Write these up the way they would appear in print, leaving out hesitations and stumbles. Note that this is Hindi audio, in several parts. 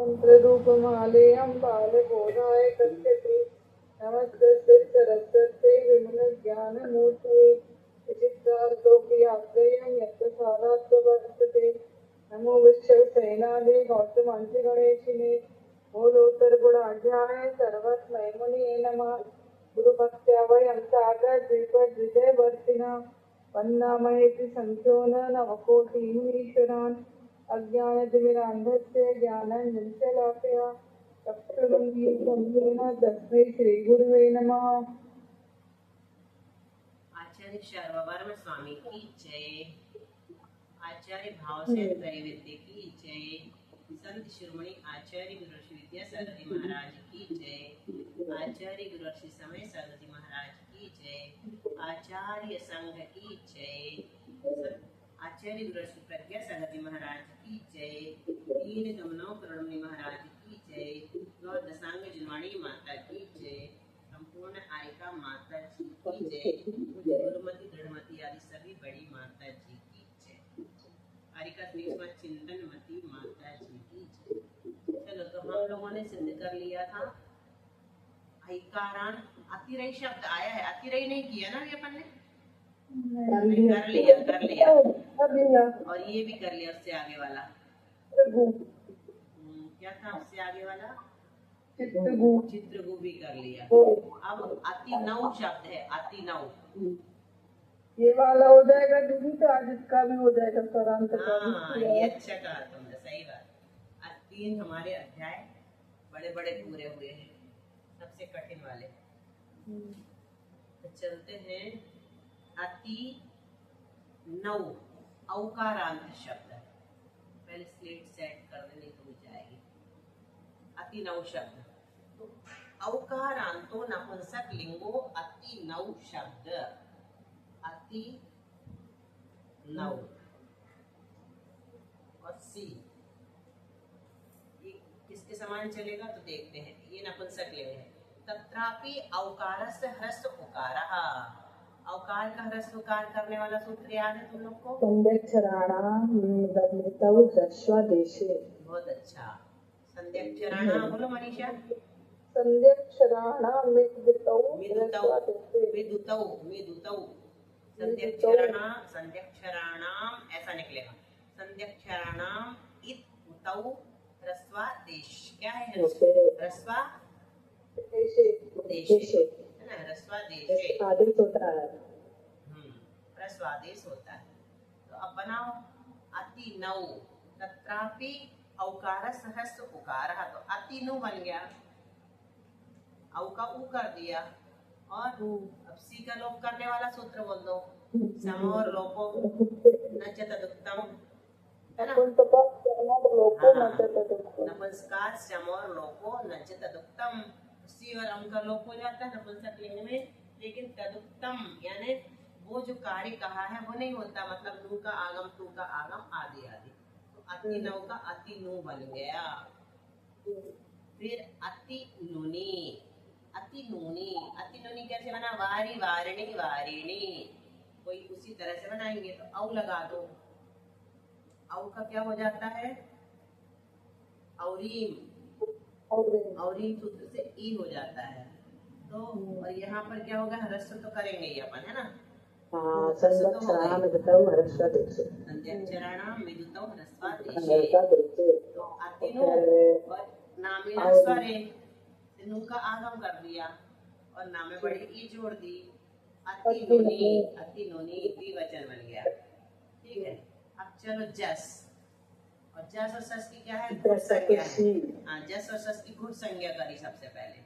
तन्त्ररूपमालेयं बालबोधाय कथ्यते नमस्तस्यै सरस्वत्यै विमलज्ञानमूर्तये विचित्रार्थोऽप्याश्रयं यत्र सारात्ववर्तते नमो विश्वसेनादे गौतमांसि गणेशिने मूलोत्तर गुणाढ्याय सर्वस्मै मुनिये नमः गुरुभक्त्या वयं सागरद्वीपद्विजयवर्तिनः वन्दामहेति संख्यो न नवकोटिः ईश्वरान् अज्ञानतिमिरान्धस्य ज्ञानाञ्जनशलाकया चक्षुरुन्मीलितं तस्मै श्रीगुरुवे नमः। आचार्य सर्ववर्म स्वामी की जय। आचार्य भाव से त्रैविद्य की जय। संत शिरोमणि आचार्य गुरु श्री विद्यासागर जी महाराज की जय। आचार्य गुरु श्री समय सागर जी महाराज की जय। आचार्य संघ की जय। आचार्य गुरु श्री प्रज्ञा सागर जी महाराज की जय। दीन दमनो करुणमणि महाराज की जय। गौर दशांग जुनवाणी माता की जय। संपूर्ण आयिका माता जी की जय। गुरुमति दृढ़मति आदि सभी बड़ी माता जी की जय। आरिका तीसवा चिंतनमती माता जी की जय। चलो तो हम लोगों ने सिद्ध कर लिया था ऐकारान। अतिरय शब्द आया है, अतिरय नहीं किया ना अभी अपन ने? कर लिया और ये भी कर लिया। उससे आगे वाला क्या था? उससे आगे वाला चित्रगु भी कर लिया। अब अति नौ शब्द है, अति नौ। ये वाला हो जाएगा दीदी, तो आज इसका भी हो जाएगा स्वरांत। हाँ, ये अच्छा कहा तुमने, सही बात। आज 3 हमारे अध्याय बड़े बड़े पूरे हुए हैं, सबसे कठिन वाले। तो चलते हैं अति नौ औकारांत शब्द। पहले स्लेट सेट कर देने तो हो जाएगी। अति नौ शब्द तो औकारांतो नपुंसक लिंगो अति नौ शब्द। अति नौ और सी ये किसके समान चलेगा तो देखते हैं। ये नपुंसक लिंग है। तत्रापि औकारस्य ह्रस्व उकारः। औकार का ह्रस्व उकार करने वाला सूत्र याद है तुम लोग को? बहुत अच्छा। संध्यक्षराणा बोलो मनीषा। संध्यक्षराणां मिदुतौ संध्यक्षराणाम ऐसा निकलेगा। संध्यक्षराणाम इत उतौ ह्रस्वा देश। क्या है ह्रस्वा देश है ना? ह्रस्वा देश आदेश होता है। ह्रस्वादेश होता है। तो अब बनाओ अति नौ तत्रापि औकारस्य ह्रस्व उकारः। तो अति नौ बन गया, औ का उ कर दिया। और अब सी का लोप करने वाला सूत्र बोल दो। समोर लोपो न च तदुक्तम, है ना? नपुंसकार समोर लोपो न च तदुक्तम। सी और अम का लोप हो जाता है नपुंसक लिंग में, लेकिन तदुक्तम यानी वो जो कार्य कहा है वो नहीं होता। मतलब नू का आगम, तू का आगम आदि आदि। तो अति नौ का अति नू बन गया। फिर अति नुनी। अति नूनी, अति नूनी कैसे बना? वारी वारिणी वारिणी। कोई उसी तरह से बनाएंगे। तो औ लगा दो। औ का क्या हो जाता है? औरीम। औरीम सूत्र से ई हो जाता है। तो और यहाँ पर क्या होगा? ह्रस्व तो करेंगे ही अपन, है ना? संध्यक्षराणाम मिदुतौ ह्रस्वादेशे। तो अतिनु और नामिना स्वरे नू का आगम कर दिया और नाम में बड़ी ई जोड़ दी। अति नोनी द्विवचन बन गया। ठीक है। अब चलो जस। और जस और सस की क्या है? गुण संज्ञा है। हाँ, जस और सस की गुण संज्ञा करी सबसे पहले।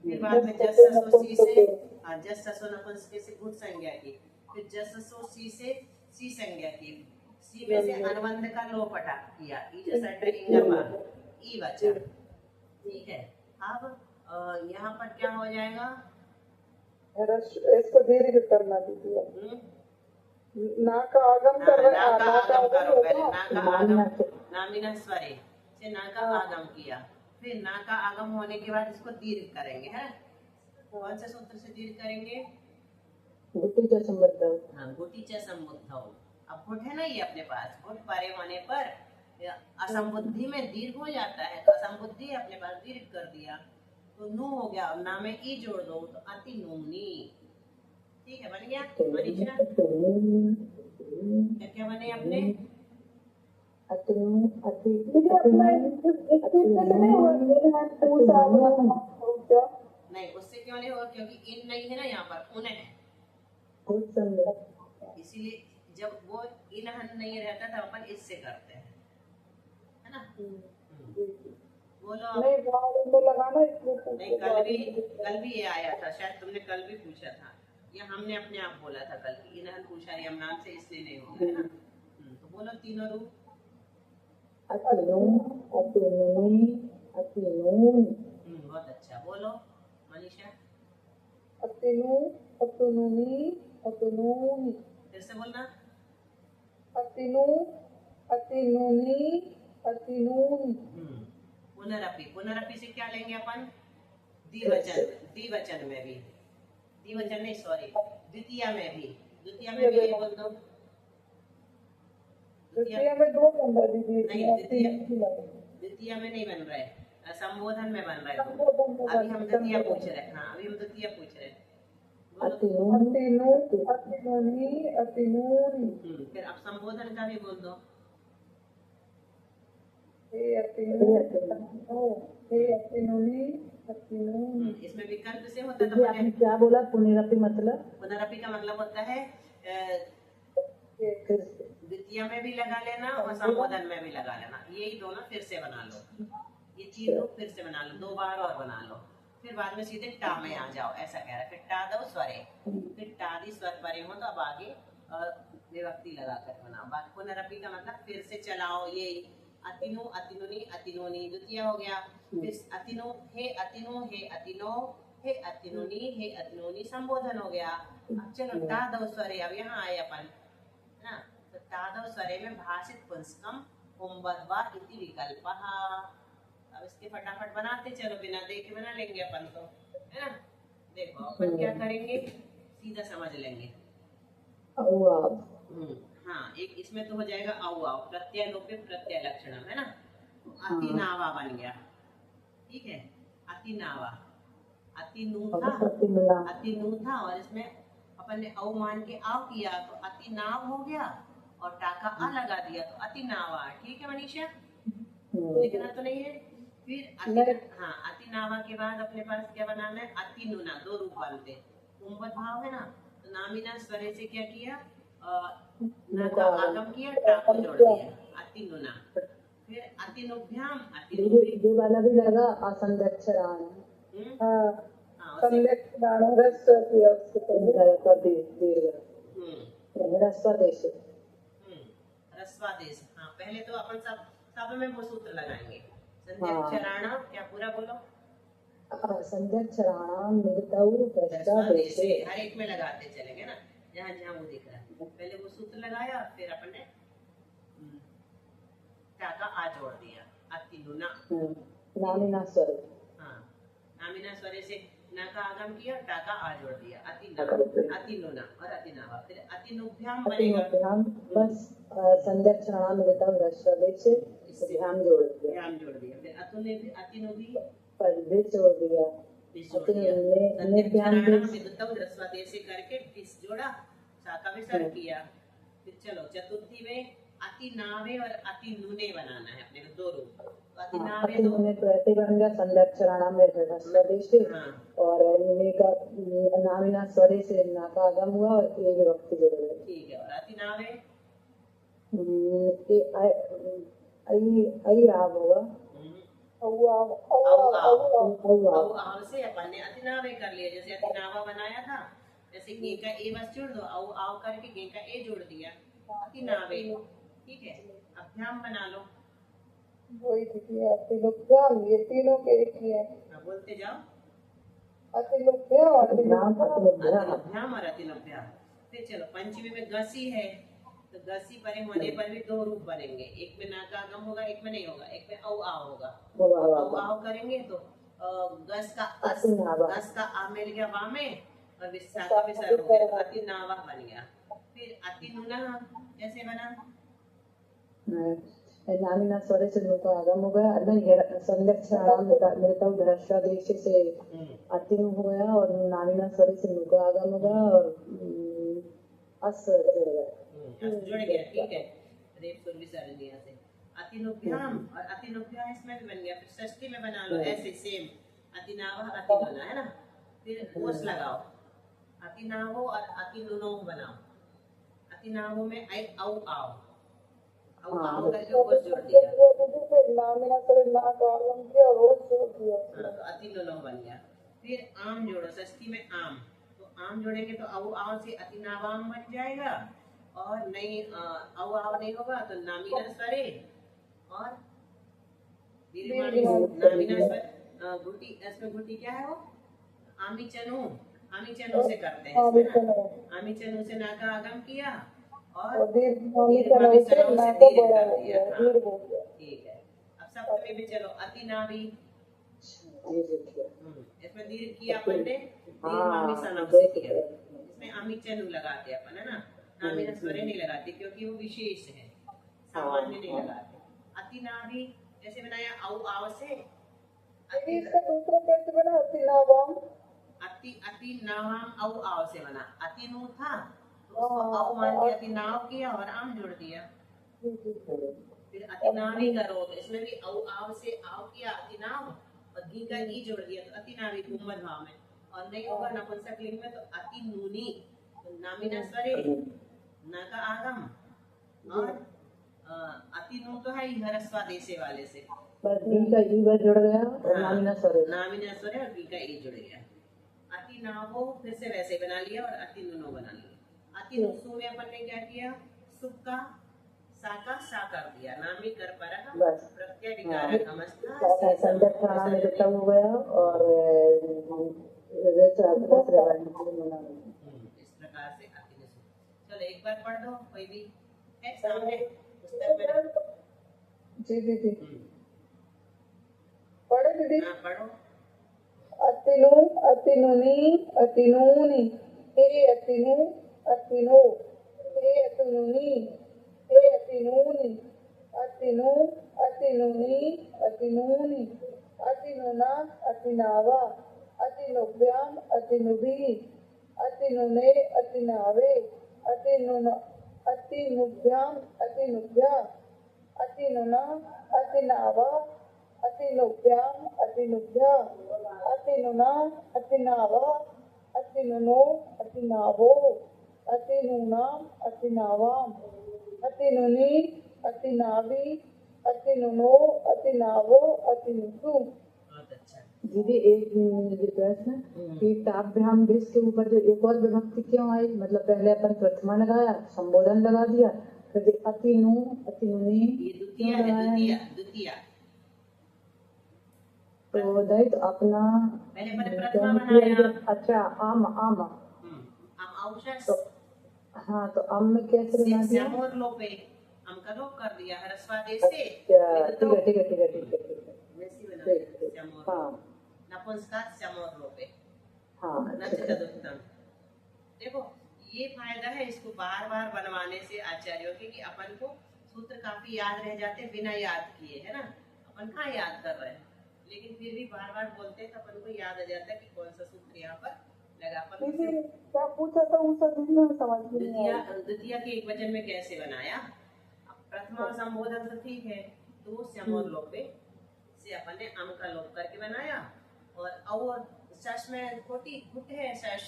फिर बाद में जस ससो सी से, हाँ, जस ससो नपुंसक से गुण संज्ञा की। फिर जस ससो सी से सी संज्ञा की। सी में से अनुबंध का लोप हटा किया। ई जैसा इंगमा ई वचन। ठीक है। अब यहाँ पर क्या हो जाएगा? इसको दीर्घ करना दीजिए। ना का आगम कर रहे हैं। ना का आगम करो पहले। ना का आगम नामिना स्वरे से ना का आगम किया। फिर ना का आगम होने के बाद इसको दीर्घ करेंगे, है? कौन से सूत्र से दीर्घ करेंगे? गुटिचा संबद्धौ। हाँ, गुटिचा संबद्धौ। अब गुट है ना ये अपने पास। गुट परे होने पर असंबुद्धि में दीर्घ हो जाता है, तो असंबुद्धि अपने पास दीर्घ कर दिया तो नू हो गया। अब ना में ई जोड़ दो तो अति नूनी। ठीक है, बन गया मनीषा। क्या क्या बने अपने? नहीं, उससे क्यों नहीं होगा? क्योंकि इन नहीं है ना यहाँ पर, उन है, इसीलिए जब वो इनहन नहीं रहता था अपन इससे करते हैं, है ना। बोलो आप। नहीं, कल भी ये आया था, शायद तुमने कल भी पूछा था, या हमने अपने आप बोला था कल की इनहन पूछा यमनान से, इसलिए नहीं होगा, है ना। तो बोलो तीनों रूप। बहुत अच्छा, बोलो मनीषा। अतिनु, अतुनुनी, अतुनूनी। फिर से बोलना। अतिनु, अतिनुनी, अतिनूनी। पुनरअपि, पुनरअपि से क्या लेंगे अपन? द्विवचन, द्विवचन में भी, द्विवचन नहीं सॉरी, द्वितीय में भी, द्वितीय में भी ये बोल दो। द्वितीय में दो बंदा दीजिए। नहीं, द्वितीय में नहीं बन रहा है, संबोधन में बन रहा है। अभी हम द्वितीय पूछ रहे हैं। हाँ, अभी हम द्वितीय पूछ रहे हैं। अतिनु, अतिनुनी, अतिनूनी। फिर अब संबोधन का भी बोल दो। हे अतिनु, हे अतिनुनी, अतिनूनी। इसमें विकल्प से होता है। आपने क्या बोला? पुनरअपि मतलब? पुनरअपि का मतलब होता है द्वितीय में भी लगा लेना और संबोधन में भी लगा लेना, यही दोनों फिर से बना लो। ये तीन रूप फिर से बना लो, 2 बार और बना लो, फिर बाद में सीधे टा में आ जाओ, ऐसा कह रहा है। फिर टा दो स्वरे, फिर टादी स्वर परे हो तो अब आगे विभक्ति लगा कर बनाओ। बात पुनरअपि का मतलब फिर से चलाओ। ये अतिनु, अतिनुनी, अतिनोनी द्वितीय हो गया। फिर अतिनु, हे अतिनु, हे अतिनो, हे अतिनुनी, हे अतिनोनी संबोधन हो गया। अब चलो टा दो स्वरे, अब यहाँ आए अपन, है ना। तो टा दो स्वरे में भाषित पुंस्कम उम्बद्वा इति विकल्पः। अब इसके फटाफट बनाते चलो, बिना देखे बना लेंगे अपन तो, है ना। देखो अपन क्या करेंगे, सीधा समझ लेंगे। हाँ, एक इसमें तो हो जाएगा औ प्रत्यय लोपे प्रत्यय लक्षणम, है ना। अतिनावा बन गया, ठीक है। अतिनावा, अतिनु था और इसमें अपन ने औ मान के आव किया तो अतिनाव हो गया, और टाका आ लगा दिया तो अतिनावा। ठीक है मनीषा, लिखना तो नहीं है। फिर अतिनावा के बाद अपने पास क्या बनाना है? अतिनुना, 2 रूप बनते। उम्बत भाव है ना, तो नामिना स्वरे से क्या किया? ना का आगम किया, टा को जोड़ दिया, अतिनुना। फिर अतिनुभ्याम, अतिनुभी वाला भी लगा असंदक्षराण। संदक्षराण रस्व रस्वादेश। हाँ, पहले तो अपन सब में वो सूत्र लगाएंगे। संदक्षराण, क्या पूरा बोलो? संदक्षराणाम निगतौ रस्वादेशे। हर एक में लगाते चलेंगे ना, जहाँ जहाँ वो दिख रहा है। पहले वो सूत्र लगाया, फिर अपन ने टाका आ जोड़ दिया, अतिनुना। नामिना स्वर। हाँ, नामिना स्वरे से ना का आगम किया, टाका आ जोड़ दिया, अतिनुना और अतिनावा। फिर अतिनुभ्याम बनेगा, बस संदक्षराणाम निगतौ रस्वादेशे ध्यान जोड़ दिया। फिर अतिनुभी पर भी जोड़ दिया, रस्वादेश करके टिस जोड़ा, शाखा विसर्ग किया। फिर चलो चतुर्थी में अतिनावे और अतिनुने बनाना है अपने को, 2 रूप। तो अतिनावे तो ऐसे बन गया संदक्षराणाम में रस्वादेशे, और नुने का नामिना स्वरे से ना का आगम हुआ और एक विभक्ति जोड़ गई। ठीक है, और अतिनावे आई आव होगा, से अपन ने अतिनावे कर लिया। जैसे अतिनावा बनाया था, जैसे गे का ए बस जोड़ दो, आव करके गे का ए जोड़ दिया, अतिनावे। ठीक है, अभ्याम बना लो। वही देखिए, अतिलुभ्याम, ये तीनों के एक ही है। बोलते जाओ, अतिलुभ्याम, अतिलुभ्याम और अतिलुभ्याम। फिर चलो पंचमी में गसी है, तो गसी परे होने पर भी 2 रूप बनेंगे। एक में ना का आगम होगा, एक में नहीं होगा, एक में औ आ होगा। औ आ करेंगे तो गस का आ मिल गया वा में, और विस्सा का विसर्ग हो गया, अतिनावा बन गया। फिर अतिनुना कैसे बना? नामिना स्वरे से नु का आगम हो गया, नहीं संलक्षणाम मृतौ धर्षादेश से अतिनु हो गया, और नामिना स्वरे से नु का आगम हो गया, और अस जुड़ गया। जुड़ गया, ठीक है। रेप सुर विसर्जन दिया से अतिनुभ्याम, और अतिनुभ्या इसमें भी बन गया। फिर षष्ठी में बना लो ऐसे सेम, अतिनावह अतिनुना, है ना। फिर ओस लगाओ, अतिनावो और अतिनुनो बनाओ। अतिनावो में आई औ आओ, औ आओ करके ओस जोड़ दिया। नामिना स्वरे ना का आगम किया और ओस जोड़ दिया। हाँ, तो अतिनुनो बन गया। फिर आम जोड़ो, षष्ठी में आम, तो आम जोड़ेंगे तो औ आओ से अतिनावाम बन जाएगा, और नहीं औ आओ नहीं होगा तो नामिना स्वरे और नामिना स्वर घुटी, इसमें घुटी क्या है वो आमी चनु, आमी चनु से करते हैं इसमें ना। आमी चनु से ना का आगम किया और दीर्घामी दीर्घामी चनु से चनु ना से का दीर्घ बड़ा कर हो दिया। गया, हाँ, दीर्घ हो गया। ठीक है। अब सप्तमी में चलो अतिनाभि, इसमें दीर्घ किया अपन ने, दीर्घामी सनव से किया। इसमें आमी चनु लगाते अपन, है ना। नामिना स्वरे नहीं लगाते क्योंकि वो विशेष है, सामान्य नहीं लगाते। अतिनाभि जैसे बनाया औ आव से, दीदी इसका दूसरा कैसे बना? अतिनावाम, अति नाम औ आव से बना। अतिनु था तो उसको औ मान के अतिनाव किया और आम जोड़ दिया। फिर अतिनावी करो तो इसमें भी औ आव से आव किया अतिनाव, और घी का घी जोड़ दिया तो अतिनावी गुम्मद भाव में। और नहीं होगा नपुंसक लिंग में तो अतिनूनी, तो नामिना स्वरे ना का आगम, और अतिनु तो है ही हरस्वा देशे वाले से, बस घी का ई बस जुड़ गया, और नामिना स्वरे नामिना स्वरे और घी का ई जुड़ गया। अतिनावो फिर से वैसे बना लिया और अतिनुनो बना लिया। अतिनुसु में अपन ने क्या किया? सुख का सा कर दिया, नामी कर पर बस प्रत्यय विकारक हमस्ता संलक्षणाम मृतौ हो गया, और इस प्रकार से अतिनुसु। चलो एक बार पढ़ दो, कोई भी है सामने पुस्तक में। जी दीदी पढ़े दीदी। हाँ पढ़ो। अतिनु, अतिनुनी, अतिनूनी, हे अतिनु, अतिनु, हे अतिनुनी, हे अतिनूनी, अतिनु, अतिनुनी, अतिनूनी, अतिनुना, अतिनावा, अतिनुभ्याम, अतिनुभी, अतिनुने, अतिनावे, अतिनुना, अतिनुभ्याम, अतिनुभ्या, अतिनुना, अतिनावा, अतिनुभ्याम, अतिनुभ्या, अतिनुना, अतिनावा, अतिनुनो, अतिनावो, अतिनुना, अतिनावाम, अतिनुनी, अतिनावी, अतिनुनो, अतिनावो, अतिनुसु। बहुत अच्छा। दीदी एक प्रश्न कि ताभ्याम विष के ऊपर जो एक और विभक्ति क्यों आई? मतलब पहले अपन प्रथमा लगाया, संबोधन लगा दिया, फिर अतिनु, अतिनुनी ये द्वितीय है, द्वितीय। तो नहीं तो अपना पहले मैंने प्रथमा बनाया। अच्छा आम आम हम औषध तो हाँ, तो आम में कैसे बना दिया? श्यामोर लोपे हम का लोप कर दिया, हरस्वा देश से। ठीक है ठीक है ठीक है ठीक है ठीक है वैसी बना दिया श्यामोर। हाँ नपुंसक श्यामोर लोपे, हाँ नच तदुत्तम। देखो ये फायदा है इसको बार बार बनवाने से आचार्यों के, कि अपन को सूत्र काफी याद रह जाते बिना याद किए, है ना। अपन कहाँ याद कर रहे हैं, लेकिन फिर भी बार बार बोलते हैं तो अपन को याद आ जाता है कि कौन सा सूत्र यहाँ पर लगा। अपन दीदी क्या पूछा था उस दीदी में समझ नहीं आया। द्वितीय के एक वचन में कैसे बनाया? अब प्रथमा संबोधन तो ठीक है, तो श्यामोर लोपे से अपन ने अम का लोप करके बनाया, और शश में खोटी घुट है, शश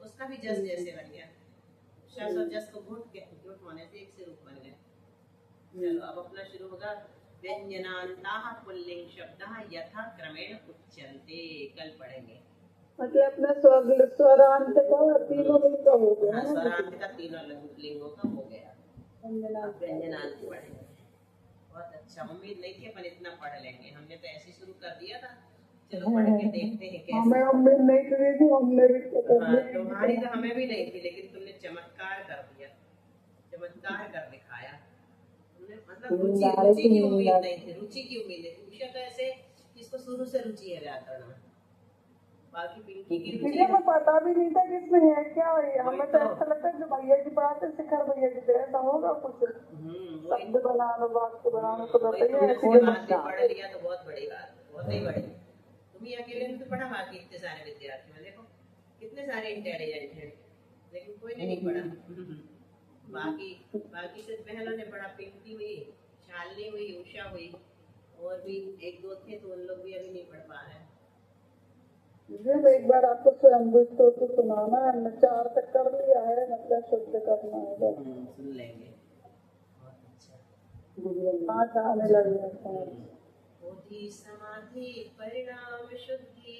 उसका भी जस जैसे बन गया। शश और जस को घुट होने से एक से रूप बन गए। चलो अब अपना शुरू होगा। व्यंजनान्ताः पुल्लिंग शब्दाः यथा क्रमेण उच्यन्ते, कल पढ़ेंगे। मतलब अपना स्वरांत का तीनों लिंग का हो गया। हाँ, स्वरांत का तीनों लिंगों का हो गया। व्यंजनांत पढ़ेंगे। बहुत अच्छा, उम्मीद नहीं थी अपन इतना पढ़ लेंगे, हमने तो ऐसे शुरू कर दिया था। चलो पढ़ के देखते हैं कैसे। हमें उम्मीद नहीं थी, हमने भी हाँ, तुम्हारी तो हमें भी नहीं थी, लेकिन तुमने चमत्कार कर दिया, चमत्कार कर दिखाया। तुमने मतलब रुचि की उम्मीद नहीं थी, रुचि की उम्मीद नहीं थी। विषय तो ऐसे जिसको शुरू से रुचि है व्याकरण में, बाकी पिंकी की दीदी रुचि हमें पता भी नहीं था कि इसमें है क्या है, हमें वही तो तो। ऐसा लगता है जो भैया जी पढ़ाते शिखर भैया जी तो ऐसा होगा कुछ वही शब्द बना लो वाक्य बना लो तो वही तो बताइए उसके ऐसी बाद भी पढ़ लिया तो बहुत बड़ी बात, बहुत ही बड़ी। तुम ही अकेले ने तो पढ़ा, बाकी इतने सारे विद्यार्थी हैं देखो कितने सारे इंटेलिजेंट हैं, लेकिन कोई ने नहीं पढ़ा। बाकी बाकी सिर्फ बहनों ने पढ़ा, पिंकी हुई, शालिनी हुई, उषा हुई, और भी एक दो थे तो उन लोग भी अभी नहीं पढ़ पा रहे हैं। जब एक बार आपको स्वयं तो सुनाना है, हमने 4 तक कर लिया है, मतलब शुद्ध करना है बस। सुन लेंगे, बहुत अच्छा। 5 आने लगे हैं समझ। बोधि समाधि परिणाम शुद्धि,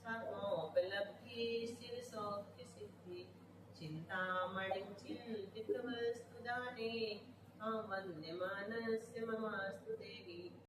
सामोपलब्धि सिर सौख्य सिद्धि, चिंतामणि चिंतित वस्तु दाने, वन्य मानस्य ममास्तु देवी।